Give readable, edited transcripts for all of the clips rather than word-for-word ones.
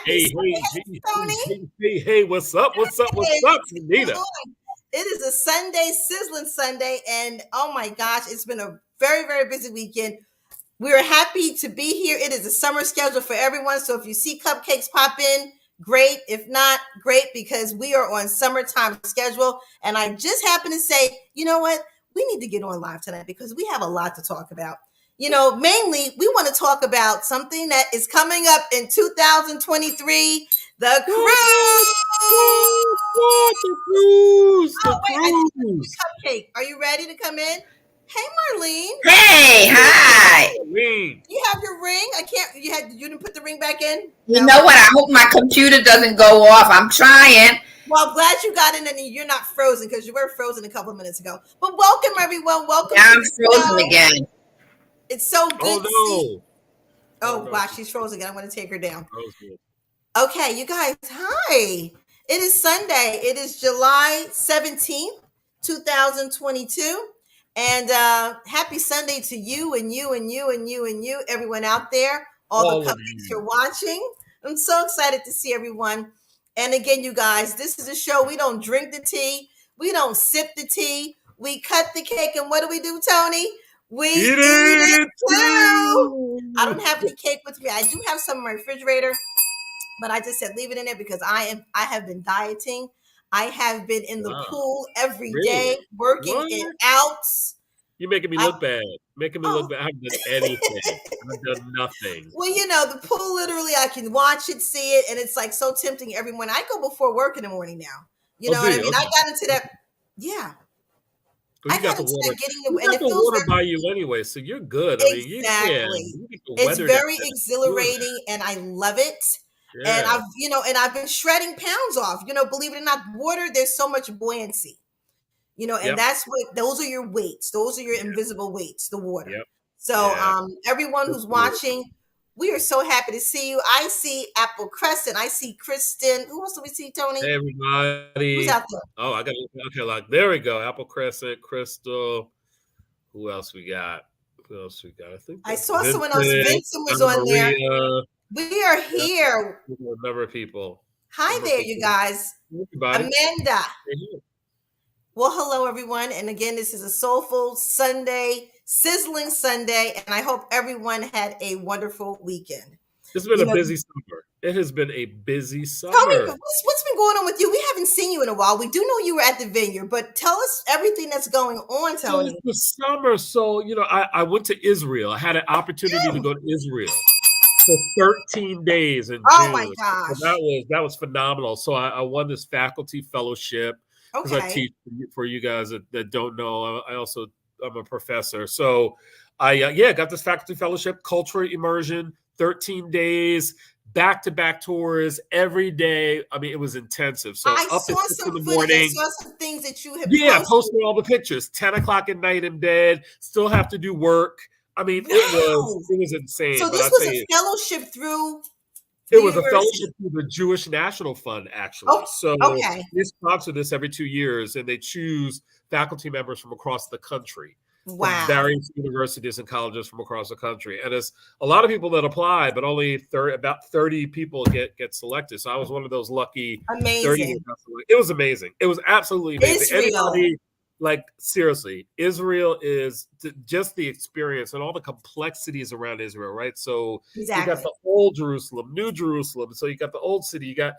Hey, Sunday, hey, hey, Tony. hey, what's up? What's up? What's Hey, up, what's going Anita? on? It is a Sunday, sizzling Sunday, and oh my gosh, it's been a very, very busy weekend. We're happy to be here. It is a summer schedule for everyone. So if you see cupcakes pop in, great. If not, great, because we are on summertime schedule. And I just happen to say, you know what? We need to get on live tonight because we have a lot to talk about. Mainly we want to talk about something that is coming up in 2023, the What? cruise. What? The cruise, Oh, the wait, I think cruise. that's a cupcake. Are you ready to come in? Hey, Marlene. Hey, hi. Green. You have your ring. I can't. You didn't put the ring back in. You No. know what? I hope my computer doesn't go off. I'm trying. Well, I'm glad you got in and you're not frozen because you were frozen a couple of minutes ago. But welcome, everyone. Welcome Now to I'm the frozen show. again. It's so Oh good to see. no. Oh, No. wow, she's frozen again. I'm going to take her down. Frozen. Okay, you guys. Hi. It is Sunday. It is July 17th, 2022. And happy Sunday to you and you and you and you and you, everyone out there, all the All of cupcakes you. you're watching. I'm so excited to see everyone. And again, you guys, this is a show. We don't drink the tea. We don't sip the tea. We cut the cake. And what do we do, Tony? We Eat eat it it too. I too. don't have any cake with me. I do have some in my refrigerator, but I just said leave it in there because I have been dieting. I have been in the Wow. pool every day, Really? working What? it out. You're making me I, look bad. Making me look oh, bad. I haven't done anything. I've done nothing. well, the pool literally I can watch it, see it, and it's like so tempting every morning. I go before work in the morning now. You Oh, know do what I you? mean? I Okay. got into that. Yeah, Well, I you got got the into water. that getting You and got it the feels water very by you anyway, so you're good. I mean, exactly. you can It's weather that. very Good. exhilarating, and I love it. And Yeah. I've been shredding pounds off. Believe it or not, water. There's so much buoyancy. And Yep. that's what those are your weights. Those are your invisible weights, the water. Yep. So Yeah. everyone who's Absolutely. watching, we are so happy to see you. I see Apple Crescent. I see Kristen. Who else do we see, Tony? Hey, Who's everybody. out there? Oh, I got okay. Like there we go. Apple Crescent, Crystal. Who else we got? Who else we got? I think I that's saw Vincent, someone else. Vincent was Anna on there. Maria. We are Yeah, here. a number of people. Hi there, you guys. Everybody. Amanda. Hey, Well, hello, everyone. And again, this is a soulful Sunday, sizzling Sunday. And I hope everyone had a wonderful weekend. it's been You a know, busy summer. It has been a busy Tell me, summer. what's been going on with you? We haven't seen you in a while. We do know you were at the vineyard, but tell us everything that's going on, Well, Tony. it's the summer, so I went to Israel. I had an opportunity to go to Israel for 13 days in Oh my June. So gosh. that was phenomenal. So I won this faculty fellowship because I Okay. teach for you guys that don't know. I'm a professor. So I got this faculty fellowship, cultural immersion, 13 days, back-to-back tours every day. I mean, it was intensive. So I up at saw 6 in some the footage. I morning. saw some things that you had Yeah, posted. posting all the pictures. 10 o'clock at night in bed. Still have to do work. I mean, Wow. it was insane. So But this I was tell a you, fellowship through it the was a university. fellowship through the Jewish National Fund, Oh, actually. So okay. they sponsor this every 2 years, and they choose faculty members from across the country, from Wow. various universities and colleges from across the country. And it's a lot of people that apply, but only about 30 people get selected. So I was one of those lucky 30 that Amazing. got selected. It was amazing. It was absolutely amazing. Israel. Anybody, like, seriously, Israel is just the experience and all the complexities around Israel, right? So you got Exactly. the old Jerusalem, New Jerusalem. So you got the old city. I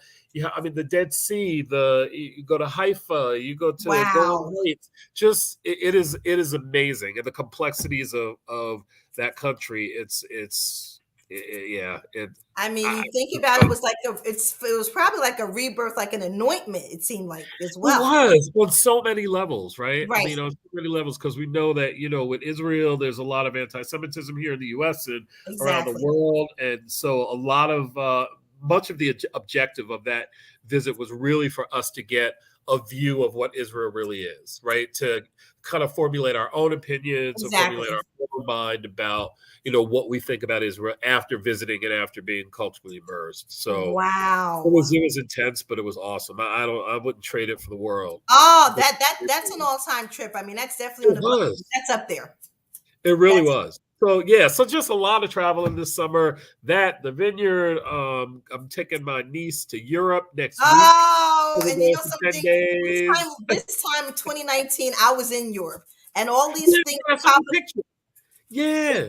mean, the Dead Sea. You go to Haifa. You go to Golan Wow. Heights. Just it is amazing, and the complexities of that country. Yeah. I mean, I, you think about it, it was like it was probably like a rebirth, like an anointment. It seemed like as It well. was on so many levels, right? I Right. mean, on so many levels, because we know that, with Israel, there's a lot of anti-Semitism here in the US and around the Exactly. world. And so a lot of much of the objective of that visit was really for us to get a view of what Israel really is, right? To kind of formulate our own opinions and formulate Exactly. our own mind about, what we think about Israel after visiting and after being culturally immersed. So Wow. it was intense, but it was awesome. I wouldn't trade it for the world. Oh, But that's an all-time trip. I mean, that's definitely on it the bucket was. list. That's up there. It really That's was. So yeah, so just a lot of traveling this summer. That the vineyard. I'm taking my niece to Europe next week. Oh, We're and you going know for 10 something? days. This time in 2019, I was in Europe, and all these Yeah, things that's a popping. picture. Yeah.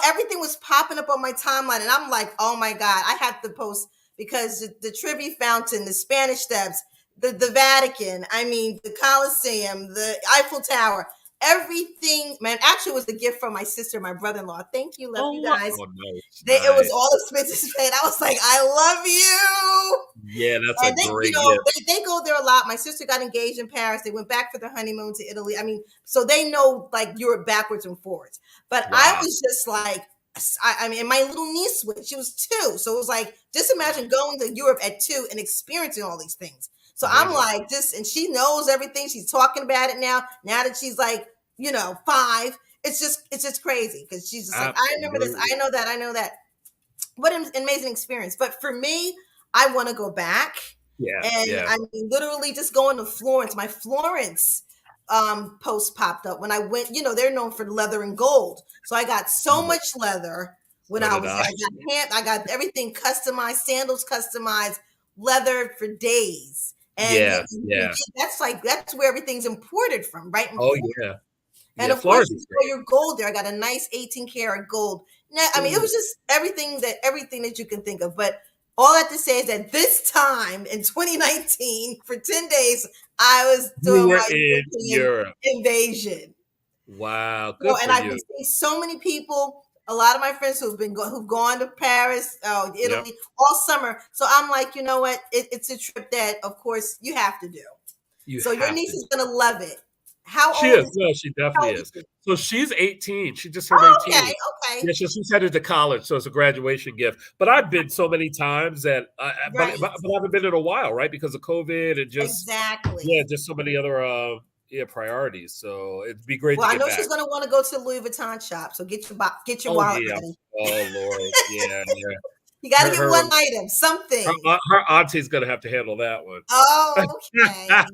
Everything was popping up on my timeline, and I'm like, oh my God, I have to post because the Trevi Fountain, the Spanish Steps, the Vatican, I mean, the Colosseum, the Eiffel Tower, everything, man. Actually, it was a gift from my sister, my brother-in-law. Thank you, love you guys. Oh, nice. It was Nice. all expenses paid. I was like, I love you. Yeah, that's And a they, great gift. they go there a lot. My sister got engaged in Paris. They went back for their honeymoon to Italy. I mean, so they know like Europe backwards and forwards. But I Wow. was just like, I mean, and my little niece went. She was 2, so it was like, just imagine going to Europe at 2 and experiencing all these things. So I'm like, and she knows everything. She's talking about it now. Now that she's like, 5, it's just crazy because she's just like, I remember this. I know that. What an amazing experience. But for me, I want to go back. Yeah. And I mean, literally just going to Florence. My Florence post popped up when I went, they're known for leather and gold. So I got so much leather when I was there. I got everything customized, sandals customized, leather for days. And that's where everything's imported from, right? And of course, you throw your gold there. I got a nice 18-karat gold. Now, I mean, it was just everything that you can think of. But all I have to say is that this time in 2019, for 10 days, I was doing my European invasion. Wow, good for and I've been seeing so many people. A lot of my friends who've gone to Paris, Italy, all summer. So I'm like, you know what? It's a trip that, of course, you have to do. Your niece is gonna love it. How she old is? No, she definitely is. So she's 18. She just turned 18. Okay. Yeah, she's headed to college, so it's a graduation gift. But I've been so many times that, but I haven't been in a while, right? Because of COVID and just just so many other priorities. So it'd be great. Well, I know she's going to want to go to the Louis Vuitton shop, so get your wallet ready. Oh Lord, yeah. You got to get one item, something. Her auntie's going to have to handle that one. Oh, okay. Wow.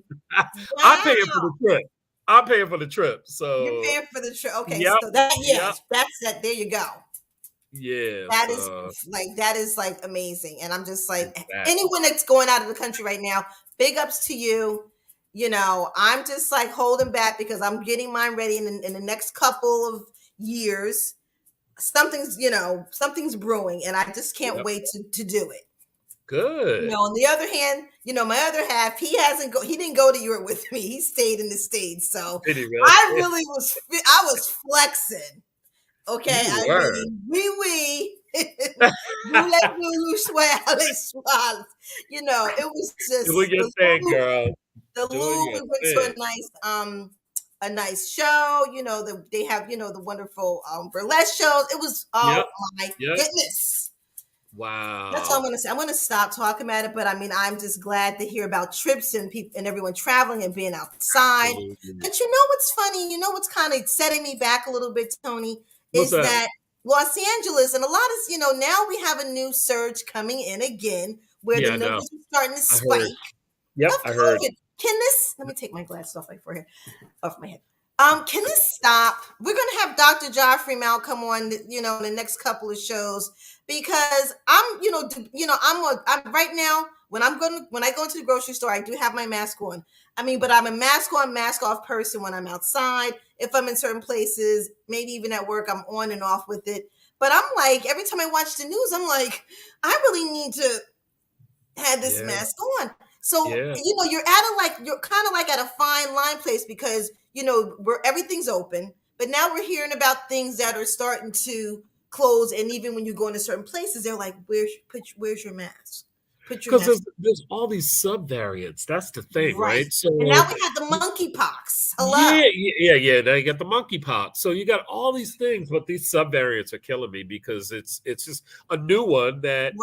I'm paying for the trip. I'm paying for the trip. So you're paying for the trip. Okay. So that's that. There you go. Yeah. That is amazing. And I'm just like, anyone that's going out of the country right now, big ups to you. I'm just like holding back because I'm getting mine ready in the next couple of years. Something's brewing, and I just can't wait to do it. Good. On the other hand, my other half, he didn't go to Europe with me. He stayed in the States. So I was flexing. Okay. I mean, it was just do what you're saying, girl. The Louvre, we went to a nice show. They have the wonderful burlesque shows. It was my goodness. Wow. That's all I'm gonna say. I'm gonna stop talking about it, but I mean, I'm just glad to hear about trips and people and everyone traveling and being outside. Absolutely. But what's funny? What's kind of setting me back a little bit, Tony, is that Los Angeles and a lot of now we have a new surge coming in again where the numbers are starting to spike. Yep, I heard. Let me take my glasses off my head. Can this stop? We're gonna have Dr. Joffrey Mal come on, in the next couple of shows because I'm right now when I go into the grocery store, I do have my mask on. I mean, but I'm a mask on, mask off person when I'm outside. If I'm in certain places, maybe even at work, I'm on and off with it. But I'm like, every time I watch the news, I'm like, I really need to have this mask on. So, you're kind of like at a fine line place because, where everything's open, but now we're hearing about things that are starting to close. And even when you go into certain places, they're like, where's your mask? Because there's all these subvariants. That's the thing, right? So and now we have the monkeypox. Hello. Yeah. Now you got the monkeypox. So you got all these things, but these subvariants are killing me because it's just a new one that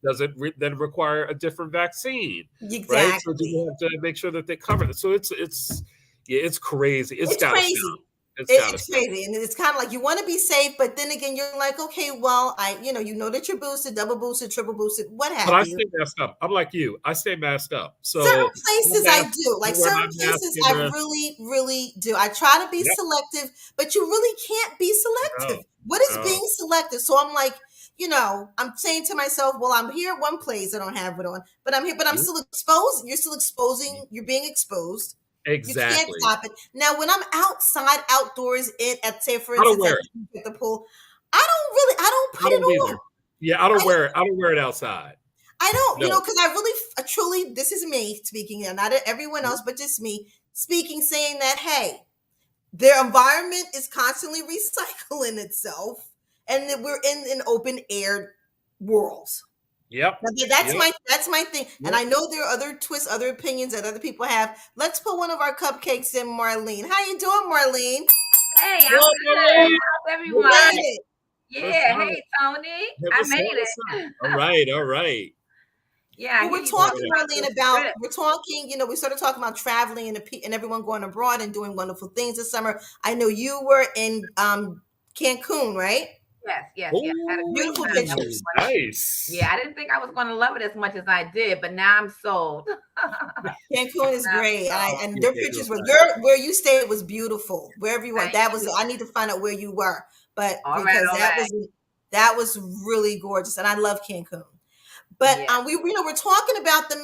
doesn't then require a different vaccine. Exactly. Right? So you have to make sure that they cover it. So it's crazy. It's crazy. It's crazy. And it's kind of like you want to be safe, but then again, you're like, okay, well, that you're boosted, double boosted, triple boosted, what have you. But I stay masked up. I'm like you. I stay masked up. So certain places I do. Like certain places I really, really do. I try to be selective, but you really can't be selective. What is being selected? So I'm like, I'm saying to myself, well, I'm here at one place. I don't have it on, but I'm here, but I'm still exposed. You're still exposing. You're being exposed. You can't Exactly. stop it. Now, when I'm outside, outdoors, say, for I don't instance, wear it. at the pool, I don't put I it don't on. either. Yeah, I don't wear it. I don't wear it outside. I don't, No. because I really, truly, this is me speaking, and not everyone else, but just me speaking, saying that, hey, their environment is constantly recycling itself, and that we're in an open air world. Yep. That's my thing. Yep. And I know there are other twists, other opinions that other people have. Let's put one of our cupcakes in, Marlene. How you doing, Marlene? Hey, I'm good. How's everyone? Yeah. Hey, Tony. I made it. All right. Yeah, well, we're talking, Marlene, we started talking about traveling and everyone going abroad and doing wonderful things this summer. I know you were in Cancun, right? Yes. Had a beautiful pictures. Nice. Yeah, I didn't think I was going to love it as much as I did, but now I'm sold. Cancun is great, and their pictures were where you stayed was beautiful. Wherever you were, I need to find out where you were, but that was really gorgeous, and I love Cancun. But we're talking about the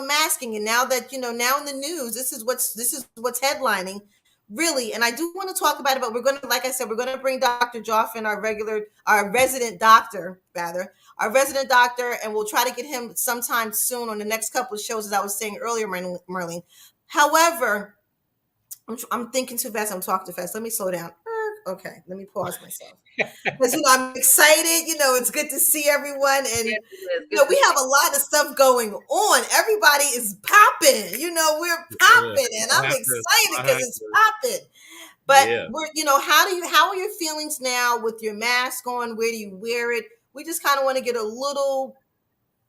masking, and now that now in the news, this is what's headlining, really. And I do want to talk about it, but we're going to, like I said, we're going to bring Dr. Joffin, our resident doctor, and we'll try to get him sometime soon on the next couple of shows, as I was saying earlier, Marlene. However, I'm thinking too fast. I'm talking too fast. Let me slow down. Okay, let me pause myself. Because I'm excited. It's good to see everyone, and we have a lot of stuff going on. Everybody is popping. We're popping, and I'm excited because it's popping. But we're, how are your feelings now with your mask on? Where do you wear it? We just kind of want to get a little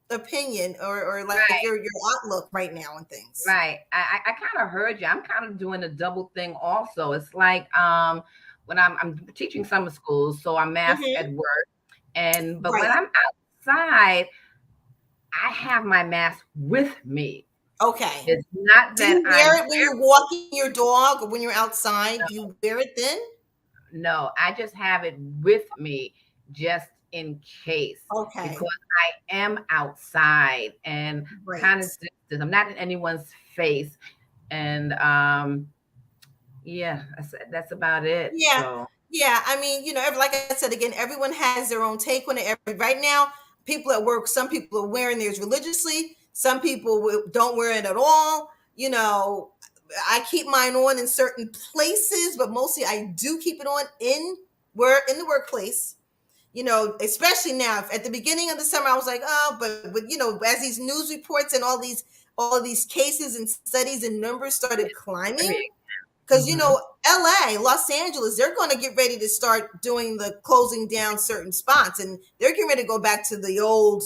opinion or like your outlook right now on things. Right. I kind of heard you. I'm kind of doing a double thing also. It's like when I'm teaching summer schools, so I'm masked at work, but when I'm outside, I have my mask with me. Okay. It's not that do you wear it when you're walking your dog or when you're outside? Do you wear it then? No, I just have it with me just in case. Okay. Because I am outside and kind of I'm not in anyone's face, and that's about it. Yeah. So. Yeah. I mean, like I said, again, everyone has their own take on it. Right now, people at work, some people are wearing theirs religiously. Some people don't wear it at all. I keep mine on in certain places, but mostly I do keep it on in the workplace. Especially now. At the beginning of the summer, I was like, oh, but as these news reports and all of these cases and studies and numbers started climbing, because LA, Los Angeles, they're going to get ready to start doing the closing down certain spots, and they're getting ready to go back to the old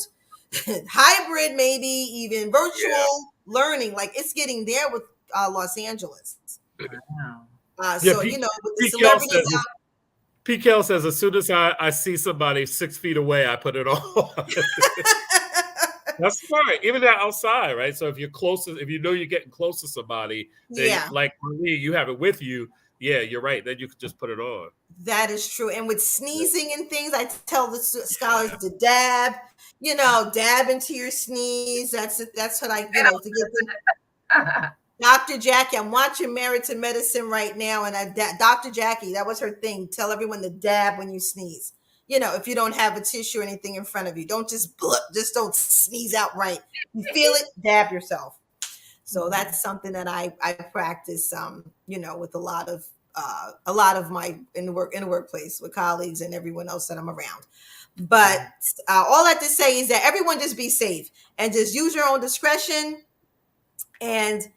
hybrid, maybe even virtual learning. Like it's getting there with Los Angeles. Wow. So with the celebrities out. PKL says, as soon as I see somebody 6 feet away, I put it on. That's smart. Even that outside, right? So if you're you're getting close to somebody, then like me, you have it with you. Yeah, you're right. Then you can just put it on. That is true. And with sneezing and things, I tell the scholars to dab, dab into your sneeze. That's what I, to get them. Dr. Jackie, I'm watching Married to Medicine right now, and Dr. Jackie, that was her thing. Tell everyone to dab when you sneeze. If you don't have a tissue or anything in front of you, don't just don't sneeze outright. You feel it, dab yourself. So that's something that I practice, with a lot of my in the workplace with colleagues and everyone else that I'm around. But all I have to say is that everyone just be safe and just use your own discretion and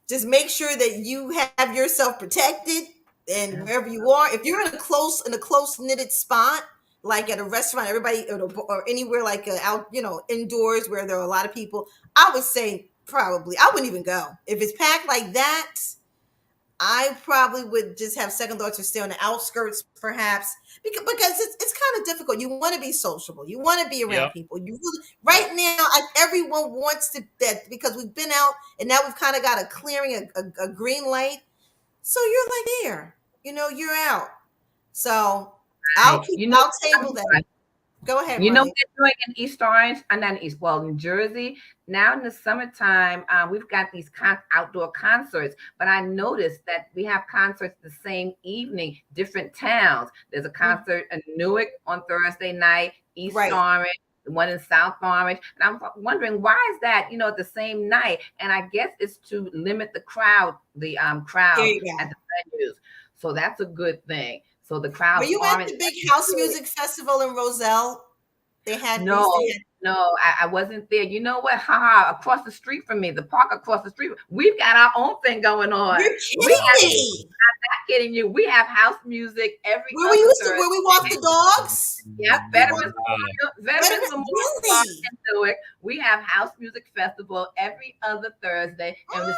just make sure that you have yourself protected and wherever you are. If you're in a close knitted spot, like at a restaurant, everybody or anywhere like out, indoors where there are a lot of people, I would say probably I wouldn't even go. If it's packed like that, I probably would just have second thoughts to stay on the outskirts, perhaps, because it's kind of difficult. You want to be sociable. You want to be around people. You really, right now, everyone wants to that because we've been out and now we've kind of got a clearing, a green light. So you're like there, you're out. So I'll table that. Right. Go ahead. You know Marlene. what they're doing in East Orange, and not East, well, in Jersey now in the summertime. We've got these outdoor concerts, but I noticed that we have concerts the same evening, different towns. There's a concert in Newark on Thursday night, East Orange, the one in South Orange, and I'm wondering why is that? At the same night, and I guess it's to limit the crowd, crowd at the venues. So that's a good thing. So the crowd. Were you at the big house music festival in Roselle? They had no, I wasn't there. You know what? Across the street from me, the park across the street, we've got our own thing going on. You're kidding me. I'm not kidding you. We have house music every. Where we walk the dogs? Yeah, Veterans Memorial in Newark. We have house music festival every other Thursday, and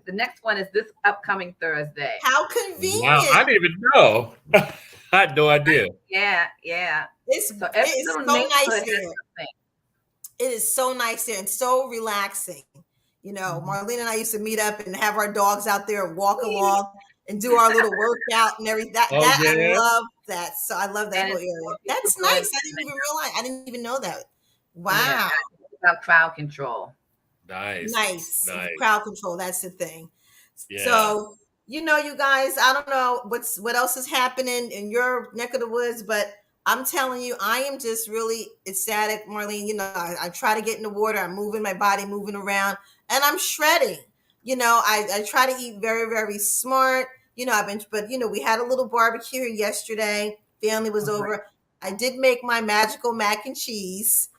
the next one is this upcoming Thursday. How convenient! Wow, I didn't even know. I had no idea. Yeah. It's so nice there. It is so nice there and so relaxing. Marlene and I used to meet up and have our dogs out there and walk along and do our little workout and everything. I love that. So I love that whole area. That's nice. I didn't even realize. I didn't even know that. Wow. Yeah, about crowd control. Nice. Crowd control. That's the thing. Yeah. So, you guys, I don't know what else is happening in your neck of the woods, but I'm telling you, I am just really ecstatic, Marlene. I try to get in the water. I'm moving my body, moving around, and I'm shredding. I try to eat very, very smart. We had a little barbecue yesterday. Family was over. I did make my magical mac and cheese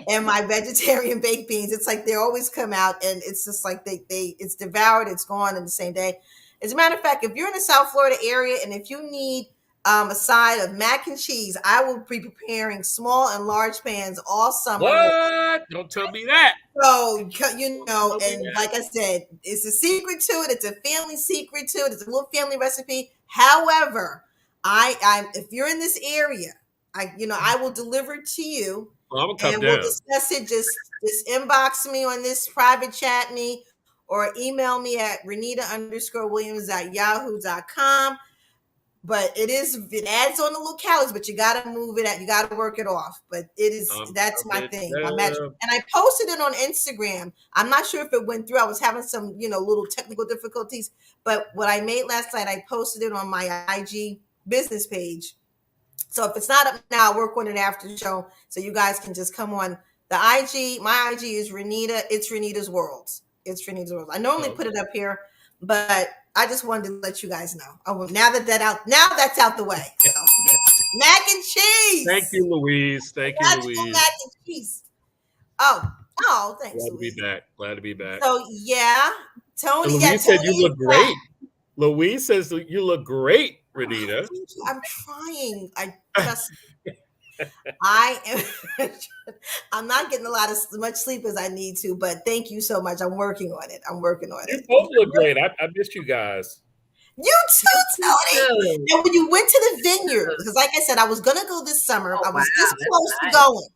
and my vegetarian baked beans. It's like they always come out, and it's just like it's devoured. It's gone in the same day. As a matter of fact, if you're in the South Florida area and if you need a side of mac and cheese, I will be preparing small and large pans all summer. What? Don't tell me that. So, and like I said, it's a secret to it. It's a family secret to it. It's a little family recipe. However, if you're in this area, I will deliver it to you. Well, I'm gonna come and down. We'll discuss it. Just inbox me on this, private chat me, or email me at renita_williams@yahoo.com. But it adds on the little calories, but you got to move it out. You got to work it off. But that's my thing. My magic. And I posted it on Instagram. I'm not sure if it went through. I was having some, little technical difficulties. But what I made last night, I posted it on my IG business page. So if it's not up now, I'll work on it after the show. So you guys can just come on the IG. My IG is Renita. It's Renita's World. It's Renita's World. I normally put it up here, but I just wanted to let you guys know. Now that's out the way. So. Mac and cheese. Thank you, Louise. Thank you, Louise. Mac and cheese. Oh, thanks. Glad to be back. So yeah, Tony. And Louise said you look great. Louise says you look great, Renita. I'm trying. I'm not getting much sleep as I need to, but thank you so much. I'm working on it. You both look great. I missed you guys. You too, Tony. And when you went to the vineyard, because like I said, I was going to go this summer. I was this close to going.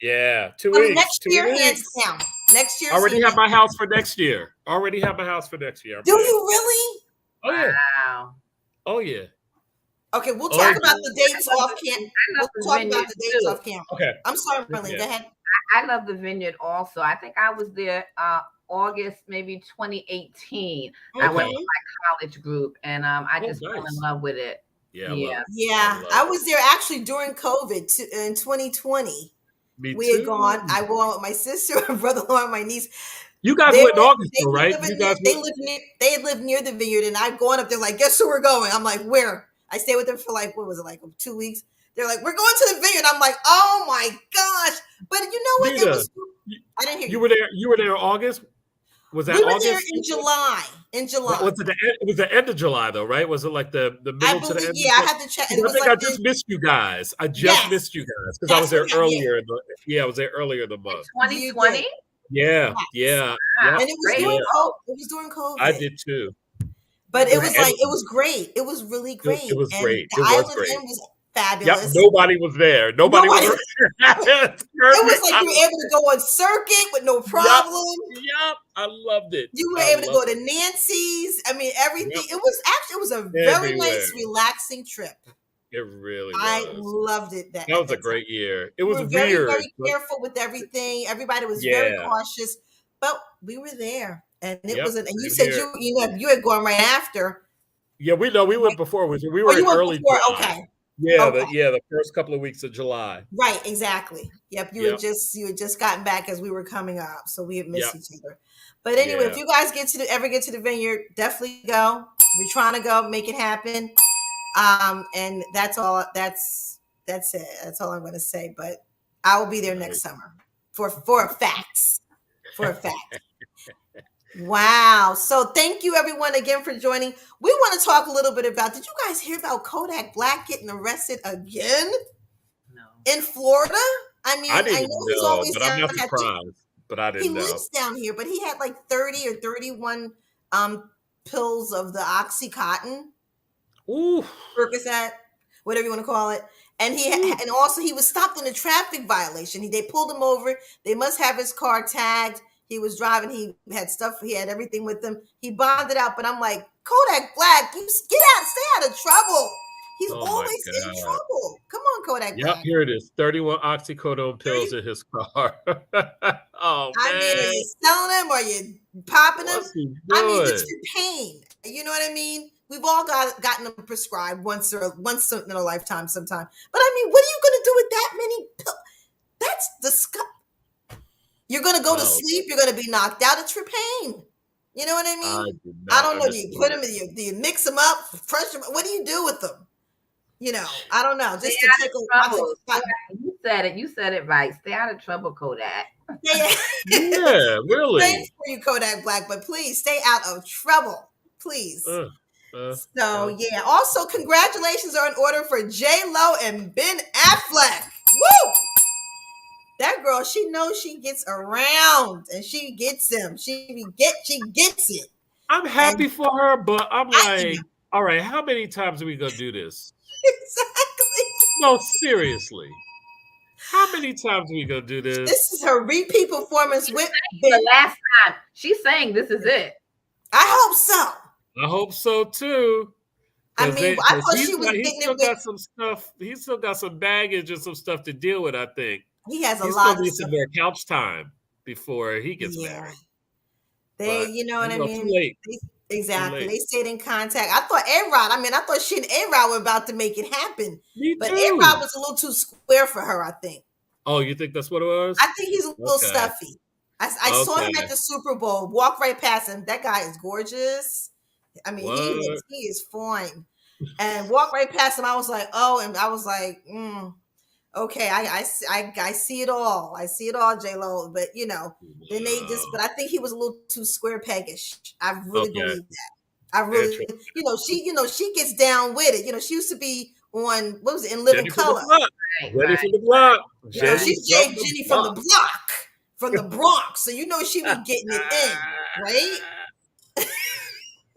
Yeah, 2 weeks. Next year, hands down. Next year. Already have my house for next year. Do you really? Oh, yeah. Wow. Oh, yeah. Okay, we'll talk about the dates off camera. Okay. I'm sorry, Marlene. Go ahead. I love the vineyard also. I think I was there August, maybe 2018. I went with my college group, and I just fell in love with it. Yeah. I was there actually during COVID in 2020. We had gone. I went with my sister, my brother-in-law, and my niece. You guys went in August, right? They lived near the vineyard, and I'm going up there like, guess where we're going? I'm like, where? I stayed with them for 2 weeks. They're like, we're going to the vineyard. I'm like, oh my gosh. But you know what? Rita, I didn't hear you. You were there in August? Was that August? We were there in July. It was the end of July though, right? Was it like the middle to the end? Yeah, I have to check. I think I just missed you guys. Missed you guys because I was there earlier. I was there earlier in the month. 2020? Yeah. And it was during COVID. I did too. But it was great. It was really great. It was great. The Island Inn was fabulous. Yep, nobody was there. Nobody was there. It was like you were able to go on circuit with no problem. Yep. I loved it. You were able to go to Nancy's. I mean, everything. Yep. It was a very nice, relaxing trip. It really I was. loved it. That At was a that time. great year. It We was were very, weird. very careful with everything. Everybody was very Yeah. cautious, but we were there, and it Yep. was. And you Same said here. you had gone right after. Yeah, we went before. We Oh, were in you went early before. July. Okay. Yeah, Okay. the first couple of weeks of July. Right. Exactly. Yep. You Yep. had just gotten back as we were coming up, so we had missed Yep. each other. But anyway, Yeah. if you guys ever get to the vineyard, definitely go. If you're trying to go, make it happen. And that's all. That's it. That's all I'm going to say. But I will be there next summer for a fact. For a fact. Wow. So thank you everyone again for joining. We want to talk a little bit about, did you guys hear about Kodak Black getting arrested again? No. In Florida? I mean, I know he's always but down I'm not here. surprised. But I didn't He know. lives down here, but he had like 30 or 31 pills of the Oxycontin. Ooh. Percocet, whatever you want to call it. And and also he was stopped on a traffic violation. They pulled him over. They must have his car tagged. He was driving. He had stuff. He had everything with him. He bonded out. But I'm like, Kodak Black, you stay out of trouble. He's always in trouble. Come on, Kodak Black. Yep, here it is. 31 oxycodone pills in his car. Oh, man. I mean, are you selling them or are you popping them? I mean, it's for pain. You know what I mean? We've all gotten them prescribed once in a lifetime sometime. But I mean, what are you going to do with that many pills? That's disgusting. You're going to go to sleep. You're going to be knocked out. It's for pain. You know what I mean? I don't know. Do you put them? Do you mix them up? Fresh them? What do you do with them? You know, I don't know. Just to tickle. You said it. You said it right. Stay out of trouble, Kodak. Yeah, really. Thanks for you, Kodak Black, but please stay out of trouble, please. Yeah. Also, congratulations are in order for J-Lo and Ben Affleck. Woo! That girl, she knows she gets around and she gets him. She gets it. I'm happy for her, but I'm like, all right, how many times are we gonna do this? Exactly. No, seriously. How many times are we gonna do this? This is her repeat performance with the last time. She's saying this is it. I hope so. I hope so too. I mean, I thought she was getting it got some stuff. He's still got some baggage and some stuff to deal with, I think. He has a lot of some more couch time before he gets married. You know what I mean? Too late. Exactly. They stayed in contact. I thought I thought she and A-Rod were about to make it happen. But A-Rod was a little too square for her, I think. Oh, you think that's what it was? I think he's a little stuffy. I saw him at the Super Bowl, walk right past him. That guy is gorgeous. I mean, he is fine. And walk right past him. I was like, okay, I see it all. I see it all, J-Lo. But then but I think he was a little too square peggish. I really believe that. I really, she gets down with it. She used to be on, what was it, In Living Color. Ready for the block. She's Jenny from the block, from the Bronx. So she was getting it in, right?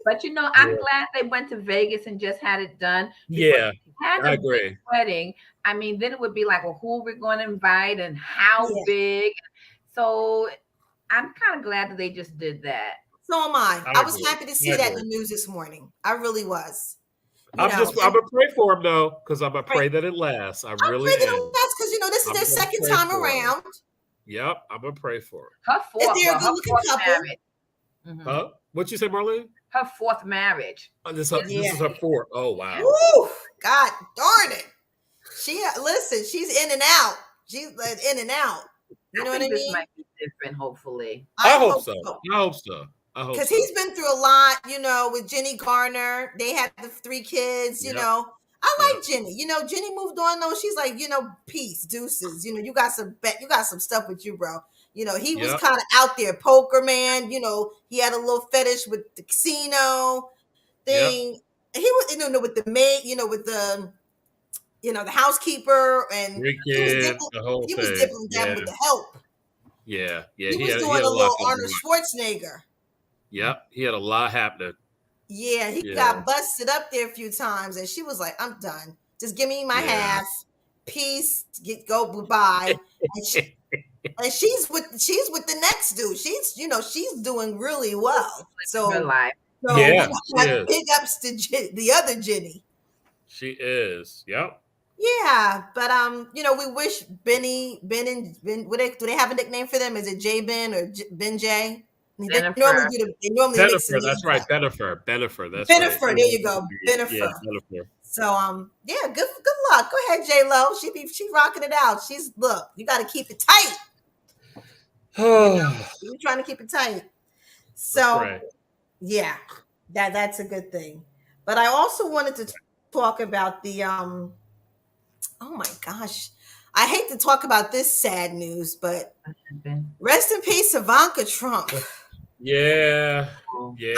But I'm glad they went to Vegas and just had it done. Yeah, I agree. Wedding. I mean, then it would be like, well, who are we going to invite and how big? So I'm kind of glad that they just did that. So am I. I was happy to see that in the news this morning. I really was. I'm gonna pray for him though, because I'm gonna pray that it lasts. I'm really pray that it lasts because this is their second time around. Yep, I'm gonna pray for it. Her fourth marriage. Huh? What'd you say, Marlene? Her fourth marriage. This is her fourth. Oh wow. Woo! God darn it. She's in and out. She's in and out. You know what I mean? This might be different, hopefully. I hope so. Because he's been through a lot, with Jenny Garner. They had the 3 kids, I like Jenny. Jenny moved on though. She's like, peace, deuces. You got some stuff with you, bro. He was kind of out there, poker man. He had a little fetish with the casino thing. He was, with the maid, with the, the housekeeper and 3 kids, the whole thing. He was dipping down with the help. Yeah. He was doing a little Arnold Schwarzenegger. Yep, he had a lot happening. Yeah, he got busted up there a few times, and she was like, "I'm done. Just give me my half. Peace. Go goodbye." And she's with the next dude. She's doing really well. So life. Big ups to the other Jenny. She is. Yep. Yeah, but we wish Ben and Ben. Do they have a nickname for them? Is it J Ben or Ben J? They normally mix the Benifer, names that's right. up. Benifer, that's right. Benifer, there you go, Yeah, Benifer. Benifer. So yeah, good luck. Go ahead, J Lo. She rocking it out. Look, you got to keep it tight. You're trying to keep it tight. So right. yeah, that's a good thing. But I also wanted to talk about the oh my gosh. I hate to talk about this sad news, but rest in peace, Ivanka Trump. Yeah.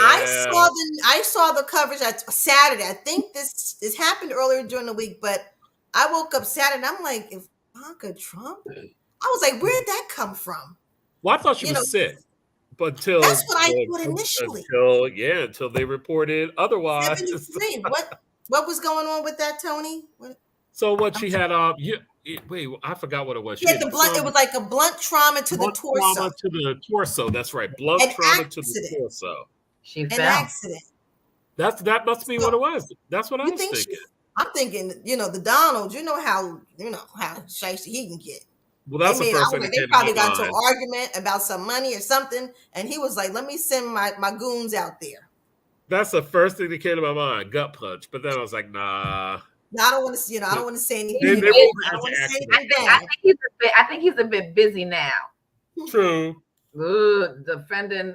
I saw the coverage at Saturday. I think this happened earlier during the week, but I woke up Saturday and I'm like, Ivanka Trump? I was like, where did that come from? Well, I thought she was sick. But until that's what I thought initially. Until they reported otherwise. 73. What was going on with that, Tony? She had wait, I forgot what it was. She had the blunt. It was like a blunt trauma to the torso. Trauma to the torso. That's right. Blunt trauma to the torso. She fell. An accident. That must be what it was. That's what I was thinking. I'm thinking, the Donald. You know how shiesty he can get. Well, that's the first thing. They probably got into an argument about some money or something, and he was like, "Let me send my goons out there." That's the first thing that came to my mind, gut punch. But then I was like, nah. No, I don't want to. I don't want to say anything. I think he's a bit busy now. True. Defending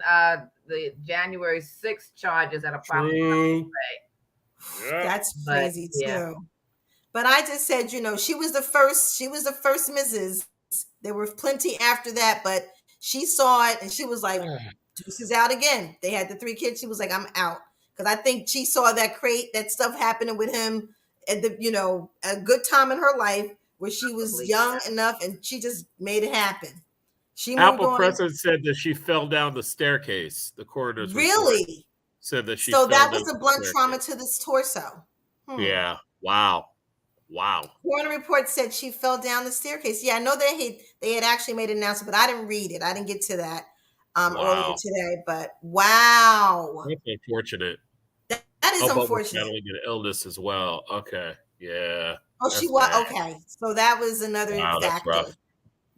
the January 6th charges at a property. That's crazy too. But I just said, she was the first Mrs. There were plenty after that, but she saw it and she was like, "Deuce is out again." They had the 3 kids. She was like, "I'm out," because I think she saw that stuff happening with him at a good time in her life where she was young enough, and she just made it happen. Apple Crescent said that she fell down the staircase. The coroner's report said that she. So that was a blunt trauma to this torso. Yeah. Wow. Coroner report said she fell down the staircase. Yeah, I know they had actually made an announcement, but I didn't read it. I didn't get to that earlier today. But wow, that's unfortunate. That is unfortunate. Battling an illness as well. Okay, yeah. Oh, she was okay. So that was another factor.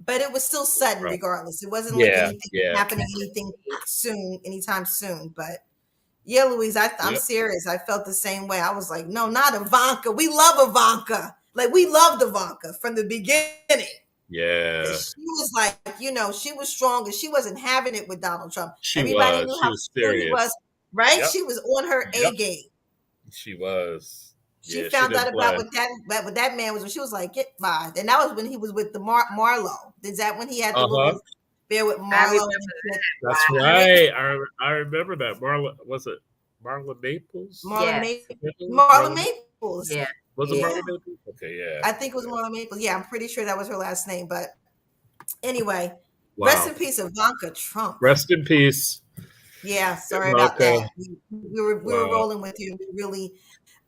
But it was still sudden, regardless. It wasn't like anything happening anytime soon. But yeah, Louise, I'm serious. I felt the same way. I was like, no, not Ivanka. We love Ivanka. Like, we loved Ivanka from the beginning. Yeah. She was like, she was strong and she wasn't having it with Donald Trump. Everybody knew how serious he was, right? Yep. She was on her A game. She was. She found out about what that man was when she was like, "Get by." And that was when he was with the Marlo. Is that when he had the little bear with Marlo? That's right. I remember that. Marla, was it Marla Maples? Marla Maples. Yeah. Was it Marla Maples? Okay, yeah. I think it was Marla Maples. Yeah, I'm pretty sure that was her last name. But anyway, rest in peace, Ivanka Trump. Rest in peace. Yeah, sorry about that. We were rolling with you. We really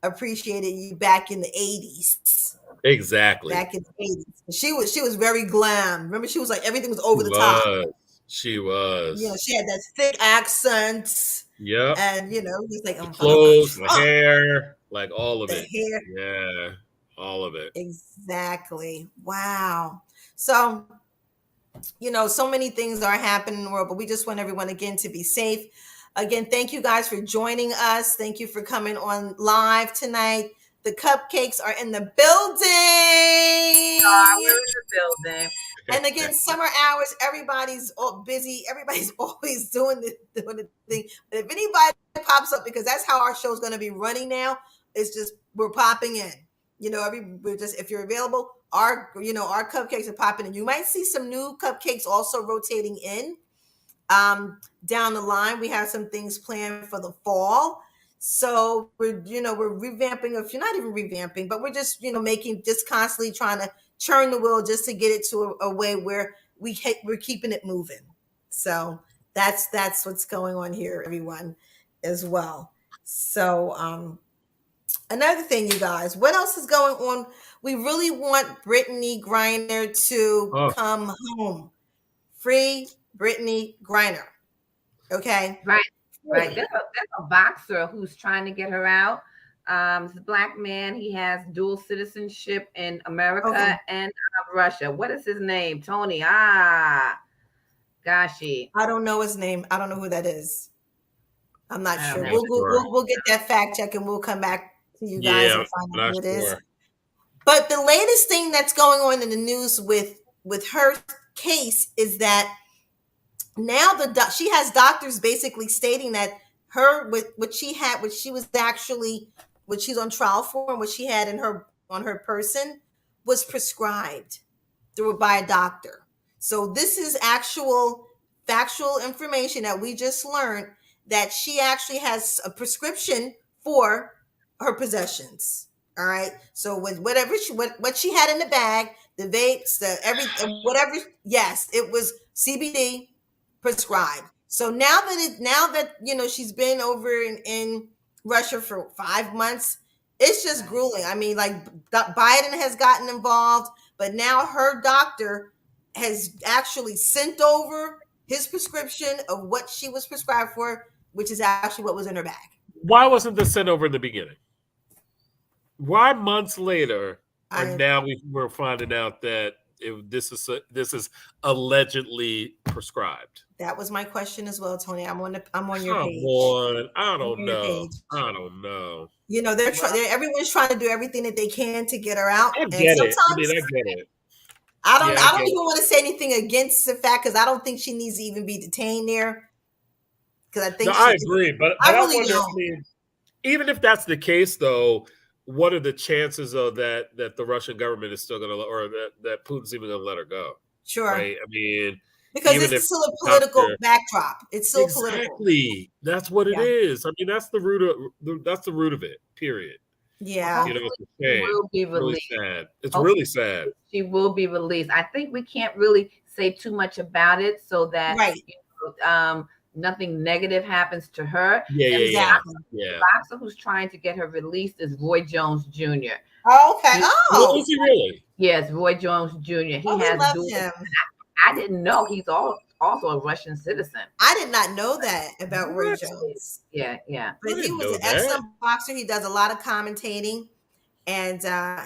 appreciated you back in the 80s. Exactly. Back in the 80s. She was very glam. Remember, she was like everything was over the top. She was. She had that thick accent. Yep. And he's like the clothes, the hair, like all of it. Hair. Yeah. All of it. Exactly. Wow. So, so many things are happening in the world, but we just want everyone again to be safe. Again, thank you guys for joining us. Thank you for coming on live tonight. The cupcakes are in the building. We're in the building. And again, summer hours, everybody's all busy. Everybody's always doing the thing. But if anybody pops up, because that's how our show is going to be running now, it's just we're popping in. If you're available, our cupcakes are popping in. You might see some new cupcakes also rotating in. Down the line, we have some things planned for the fall. So we're revamping, if you're not even revamping, but we're just, just constantly trying to churn the wheel just to get it to a way where we're keeping it moving. So that's what's going on here, everyone, as well. So, another thing, you guys, what else is going on? We really want Brittany Griner to come home. Free Brittany Griner. Okay. Right. There's a boxer who's trying to get her out. He's a black man. He has dual citizenship in America Okay. and Russia. What is his name? Tony. Goshi. I don't know his name. I don't know who that is. I'm not I sure. don't know. We'll get that fact check and we'll come back to you guys Yeah, and find I'm out not who it is. sure. But the latest thing that's going on in the news with her case is that now she has doctors basically stating that what she's on trial for and what she had on her person was prescribed by a doctor. So this is actual factual information that we just learned, that she actually has a prescription for her possessions. All right. So with whatever what she had in the bag, the vapes, whatever, yes, it was CBD prescribed. So now that she's been over in Russia for 5 months, it's just grueling. I mean, like Biden has gotten involved, but now her doctor has actually sent over his prescription of what she was prescribed for, which is actually what was in her bag. Why wasn't this sent over in the beginning? Why months later, or now we're finding out that this is allegedly prescribed? That was my question as well, Tony. I'm on your page. Come on, I don't know. You know, everyone's trying to do everything that they can to get her out. I get it. I get it. I don't even want to say anything against the fact, because I don't think she needs to even be detained there. Because I think I agree, but I really wonder. don't. I mean, even if that's the case, though, what are the chances of that the Russian government is still going to, or that Putin's even going to let her go? Sure. Right? I mean, because it's still a political backdrop. It's still political. Exactly. That's what it is. I mean, that's the root of it. Period. Yeah. You know, it's a shame. She will be released. Really sad. It's really sad. She will be released. I think we can't really say too much about it so that nothing negative happens to her. The boxer who's trying to get her released is Roy Jones Jr. Oh, okay. Is he really? Yes, Roy Jones Jr. He has dual. I didn't know he's also a Russian citizen. I did not know that about Roy Jones. Yeah. But he was an excellent boxer. He does a lot of commentating, and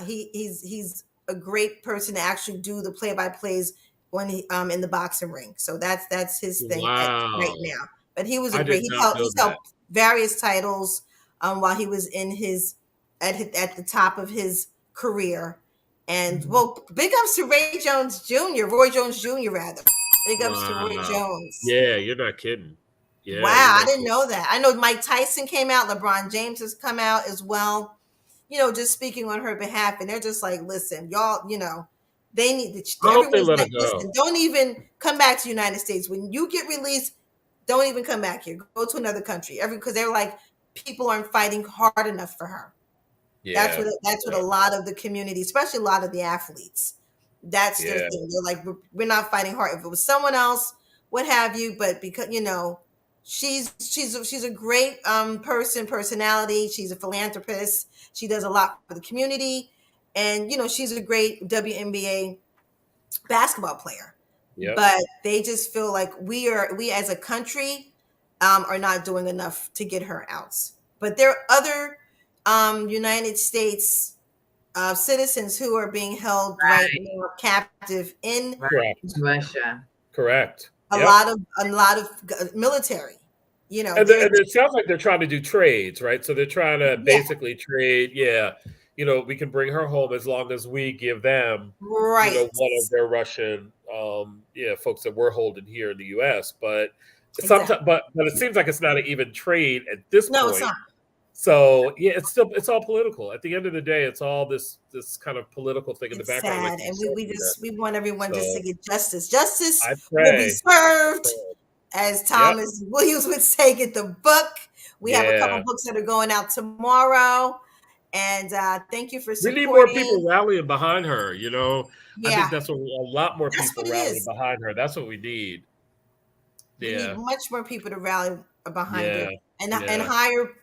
he's a great person to actually do the play-by-plays when he in the boxing ring. So that's his thing right now. But he was he's held various titles while he was in at the top of his career. And well, big ups to Roy Jones Jr. rather. Big ups to Roy Jones. Yeah, you're not kidding. Yeah, wow, I didn't know that. I know Mike Tyson came out. LeBron James has come out as well. You know, just speaking on her behalf, and they're just like, listen, y'all. You know, they need to. Everyone's like, listen, don't even come back to the United States. When you get released, don't even come back here. Go to another country. Because they're like, people aren't fighting hard enough for her. Yeah, that's what a lot of the community, especially a lot of the athletes, that's their thing. They're like, we're not fighting hard. If it was someone else, what have you, but because she's a great personality. She's a philanthropist. She does a lot for the community, and she's a great WNBA basketball player. Yep. But they just feel like we as a country are not doing enough to get her out. But there are other United States citizens who are being held right now captive in Russia. Correct. A lot of military. And it sounds like they're trying to do trades, right? So they're trying to basically trade. Yeah, we can bring her home as long as we give them one of their Russian folks that we're holding here in the U.S. But sometimes, but it seems like it's not an even trade at this point. It's not. So it's all political. At the end of the day, it's all this kind of political thing in the background. Sad. And we want everyone just to get justice. Justice will be served, as Thomas Williams would say. Get the book. We have a couple books that are going out tomorrow. And thank you for supporting. We need more people rallying behind her. I think that's what a lot more people rallying behind her. That's what we need. We need much more people to rally behind her and hire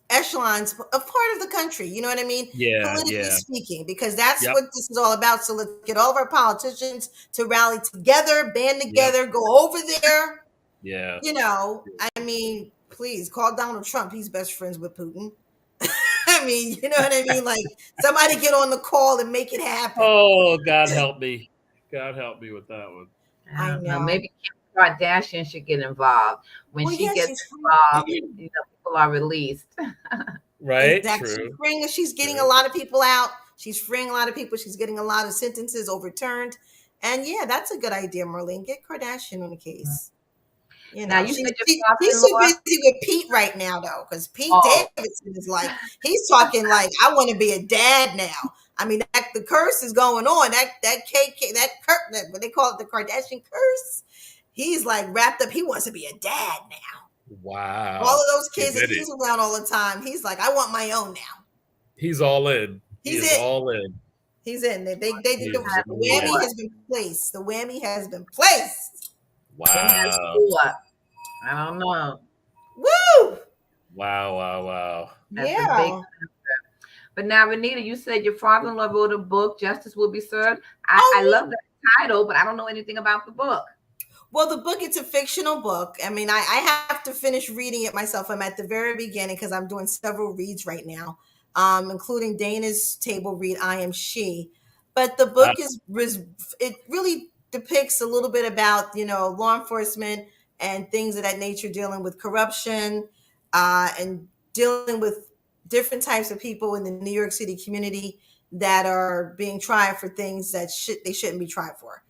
echelons of part of the country, you know what I mean? Politically speaking, because that's what this is all about. So let's get all of our politicians to rally together, band together, go over there. Yeah. I mean, please call Donald Trump. He's best friends with Putin. I mean, you know what I mean? Like somebody get on the call and make it happen. Oh, God help me. God help me with that one. I know. Maybe Kim Kardashian should get involved. When she gets involved, people are released. Right? Exactly. True. She's getting a lot of people out. She's freeing a lot of people. She's getting a lot of sentences overturned. And yeah, that's a good idea, Marlene. Get Kardashian on the case. You know, Now you she's said so busy with Pete right now, though, because Pete Davidson is like, he's talking like, I want to be a dad now. I mean, the curse is going on. What they call it, the Kardashian curse. He's like wrapped up. He wants to be a dad now. Wow. All of those kids that he's around all the time. He's like, I want my own now. He's all in. He's all in. He's in. The whammy has been placed. The whammy has been placed. Wow. I don't know. Woo! Wow. That's a big. But now, Renita, you said your father-in-law wrote a book, Justice Will Be Served. I love that title, but I don't know anything about the book. Well, the book, it's a fictional book. I mean, I have to finish reading it myself. I'm at the very beginning because I'm doing several reads right now, including Dana's table read, I Am She. But the book it really depicts a little bit about, law enforcement and things of that nature, dealing with corruption and dealing with different types of people in the New York City community that are being tried for things that they shouldn't be tried for.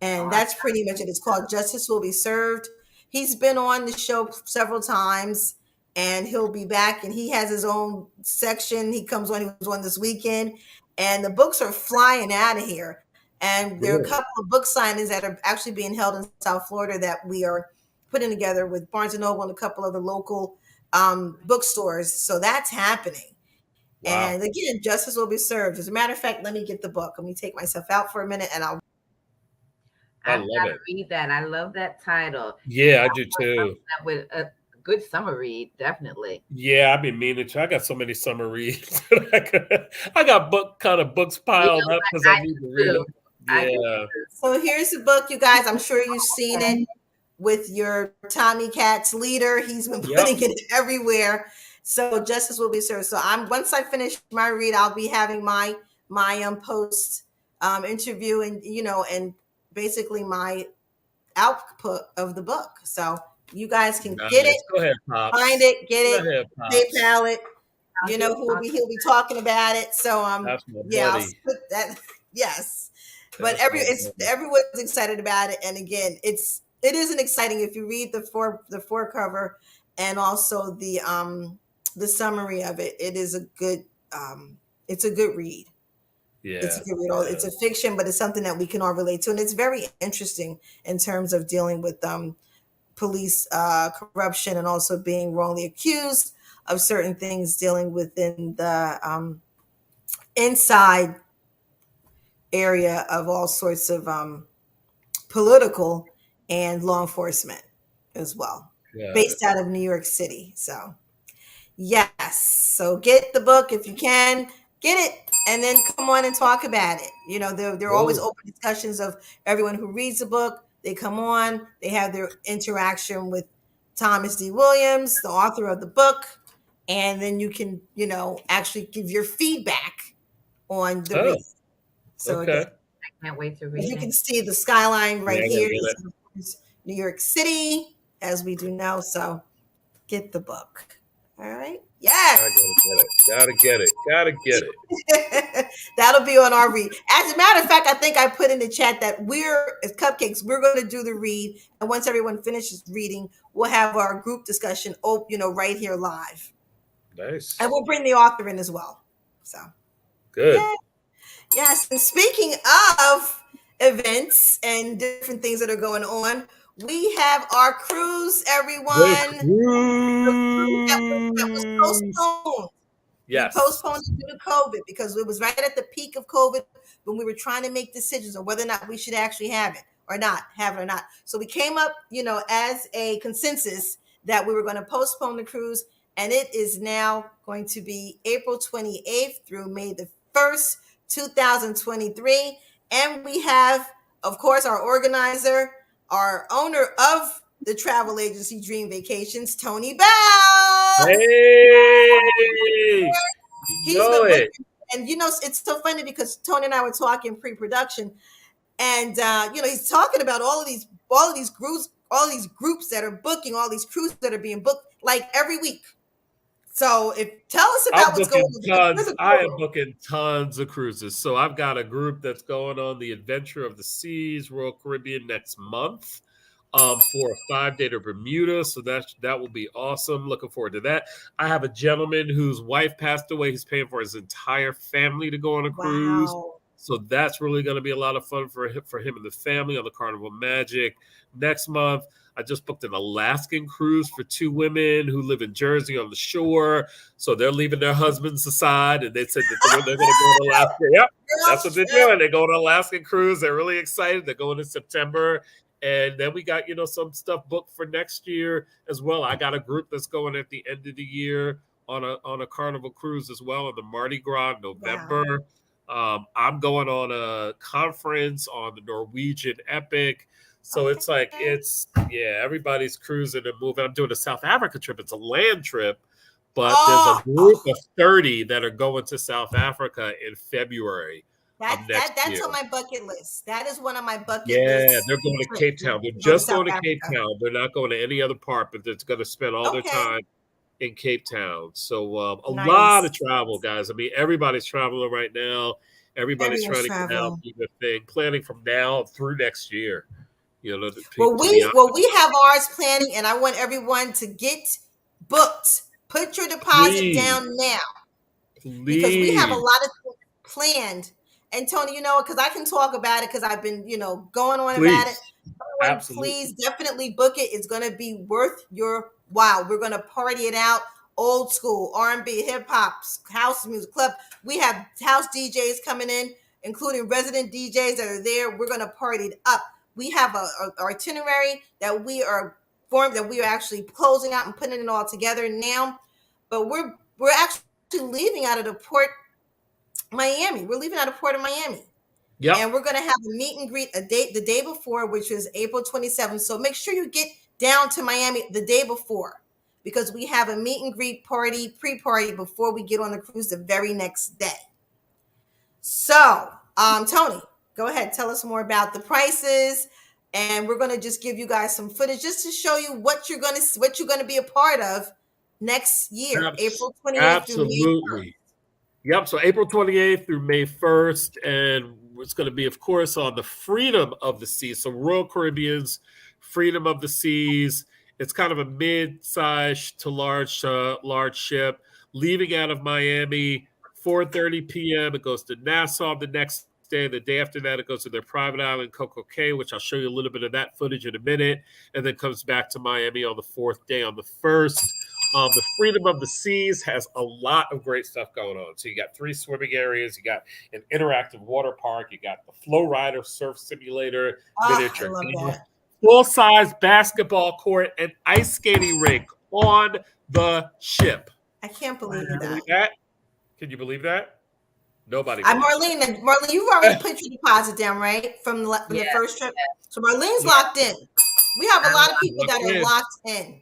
And that's pretty much it. It's called Justice Will Be Served. He's been on the show several times, and he'll be back, and he has his own section. He was on this weekend, and the books are flying out of here. And there are a couple of book signings that are actually being held in South Florida that we are putting together with Barnes & Noble and a couple of the local bookstores. So that's happening. Wow. And again, justice will be served. As a matter of fact, let me get the book. Let me take myself out for a minute, and I love it. Read that. I love that title. Yeah, I do too. With a good summer read, definitely. Yeah, I've been meaning to. I got so many summer reads. I got books piled up because I need to read them. Yeah. So here's the book, you guys. I'm sure you've seen it with your Tommy Cat's leader. He's been putting it everywhere. So justice will be served. So once I finish my read, I'll be having my post interview and basically my output of the book. So you guys can get it. Go ahead, Pops. Find it, get it, PayPal it. You know who he'll be talking about it. So I'll split that. Yes. But everyone's excited about it. And again, it isn't exciting if you read the forecover and also the summary of it. It is a good it's a good read. Yeah, it's a good read. It's a fiction, but it's something that we can all relate to, and it's very interesting in terms of dealing with police corruption and also being wrongly accused of certain things, dealing within the inside area of all sorts of political and law enforcement as well, based out of New York City. So yes, so get the book if you can. Get it, and then come on and talk about it. There are always open discussions of everyone who reads the book. They come on, they have their interaction with Thomas D. Williams, the author of the book, and then you can, actually give your feedback on the read. So again, I can't wait to read. You can see the skyline right here. New York City, as we do know. So get the book. All right. Yes. Gotta get it. That'll be on our read. As a matter of fact, I think I put in the chat that as Cupcakes, we're going to do the read. And once everyone finishes reading, we'll have our group discussion, right here live. Nice. And we'll bring the author in as well. So good. Yeah. Yes. And speaking of events and different things that are going on, we have our cruise, everyone. That was postponed. Yes. We postponed it due to COVID because it was right at the peak of COVID when we were trying to make decisions on whether or not we should actually have it or not. So we came up, as a consensus that we were going to postpone the cruise, and it is now going to be April 28th through May the 1st, 2023. And we have, of course, our organizer, our owner of the travel agency Dream Vacations, Tony Bell. Hey! He's know been it. booking, and it's so funny because Tony and I were talking pre-production, and he's talking about all of these groups that are booking, all these cruises that are being booked like every week. So tell us I'm about what's going booking tons. on. I am booking tons of cruises. So I've got a group that's going on the Adventure of the Seas, Royal Caribbean next month, for a 5-day to Bermuda. So that will be awesome. Looking forward to that. I have a gentleman whose wife passed away. He's paying for his entire family to go on a cruise. Wow. So that's really going to be a lot of fun for him and the family on the Carnival Magic next month. I just booked an Alaskan cruise for 2 women who live in Jersey on the shore. So they're leaving their husbands aside, and they said that they're going to go to Alaska. Yep, that's what they're doing. They're going on an Alaskan cruise. They're really excited. They're going in September. And then we got, some stuff booked for next year as well. I got a group that's going at the end of the year on a Carnival cruise as well on the Mardi Gras in November. Wow. I'm going on a conference on the Norwegian Epic. So it's like, everybody's cruising and moving. I'm doing a South Africa trip. It's a land trip, but there's a group of 30 that are going to South Africa in February. That's on my bucket list. That is one of my bucket lists. Yeah, they're going to Cape Town. They're just going to Cape Town. They're not going to any other part, but they're going to spend all their time in Cape Town. So lot of travel, guys. I mean, everybody's traveling right now. Everybody's trying to get out, do their thing, planning from now through next year. Well, we have ours planning, and I want everyone to get booked. Put your deposit down now, because we have a lot of things planned. And Tony, because I can talk about it because I've been, going on about it. Absolutely. Please definitely book it. It's going to be worth your while. We're going to party it out. Old school, R&B, hip hop, house music club. We have house DJs coming in, including resident DJs that are there. We're going to party it up. We have a itinerary that we are actually closing out and putting it all together now. But we're actually leaving out of the port Miami. We're leaving out of Port of Miami. Yeah. And we're going to have a meet and greet the day before, which is April 27th. So make sure you get down to Miami the day before, because we have a meet and greet pre-party before we get on the cruise the very next day. So, Tony, go ahead. Tell us more about the prices, and we're going to just give you guys some footage just to show you what you're going to be a part of next year, April 28th. Absolutely. Yep. So April 28th through May 1st, and it's going to be, of course, on the Freedom of the Seas. So Royal Caribbean's Freedom of the Seas. It's kind of a mid-size to large ship, leaving out of Miami 4:30 p.m. It goes to Nassau the next day. The day after that, it goes to their private island, Coco Cay, which I'll show you a little bit of that footage in a minute, and then comes back to Miami on the 4th day on the 1st. The Freedom of the Seas has a lot of great stuff going on. So you got 3 swimming areas. You got an interactive water park. You got the Flow Rider surf simulator, miniature full-size basketball court, and ice skating rink on the ship. I can't believe that. Can you believe that? Nobody. Marlene, you've already put your deposit down, right? From the first trip. So Marlene's locked in. We have a lot of people that are locked in.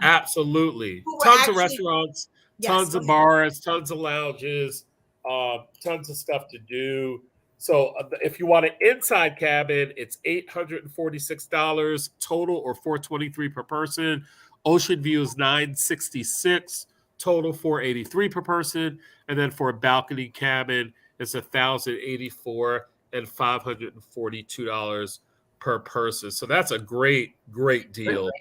Absolutely. Tons of restaurants, tons of bars, tons of lounges, tons of stuff to do. So if you want an inside cabin, it's $846 total, or $423 per person. Ocean view is $966 total, $483 per person. And then for a balcony cabin, it's $1,084 and $542 per person. So that's a great deal